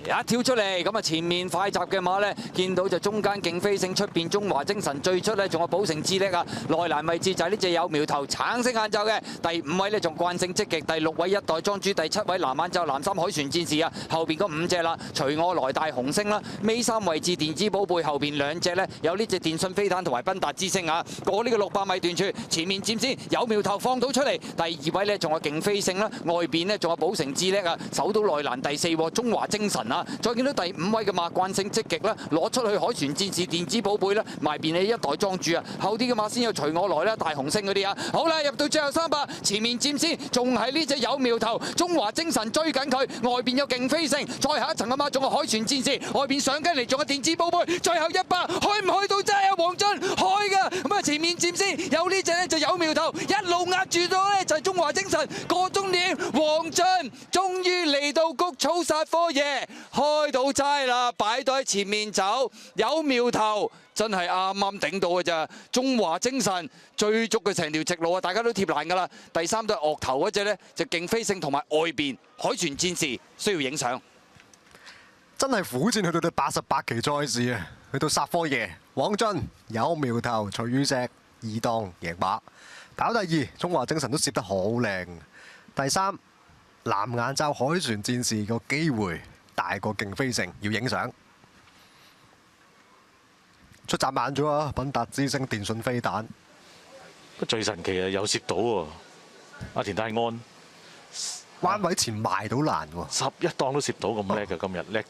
一跳出嚟，咁啊前面快閘嘅馬咧，見到就中間勁飛勝出邊中華精神最出咧，仲有寶城智力啊！內欄位置就係呢隻有苗頭橙色眼罩嘅，第5位咧仲慣性積極，第6位一代莊主，第7位藍眼罩藍衫海船戰士啊！後邊嗰5隻啦，隨我來大紅星啦，尾3位置電子寶貝，後邊2隻咧有呢隻電信飛彈同埋賓達之星啊！過呢個600米段處，前面佔先有苗頭放到出嚟，第2位咧仲有勁飛勝啦，外邊咧仲有寶城智力啊，守到內欄第4喎，中華精神啊！再見到第5位嘅馬慣性積極啦，攞出去海船戰士電子寶貝啦，埋邊嘅一代莊主啊，後啲嘅馬先有隨我來啦，大紅星嗰啲啊，好啦，入到最後300，前面佔先，仲係呢隻有苗頭，中華精神追緊佢，外邊有勁飛勝，再下一層嘅馬仲有海船戰士，外邊上緊嚟仲有電子寶貝，最後100，開唔開到真係啊？黃俊開㗎，咁啊前面佔先，有呢隻咧就有苗頭，一路壓住咗咧就係中華精神，過終點，黃俊終於嚟到谷草殺科爺。開到齋啦，擺到喺前面走，有苗頭，真係啱啱頂到嘅咋。中華精神追逐嘅成條直路啊，大家都貼欄㗎啦。第3對係岳頭嗰隻呢，就勁飛勝同埋外邊海豚戰士需要影相。真係苦戰去到第88期賽事啊，去到殺科爺，黃俊有苗頭，徐宇石2檔贏馬，跑第2，中華精神都攝得好靚。第3藍眼罩海船戰士個機會大過勁飛勝，要影相。出閘慢咗啊！賓達之星電訊飛彈，最神奇啊，有攝到喎！阿田泰安彎位前埋到欄喎， 11檔都攝到咁叻嘅，今日叻仔。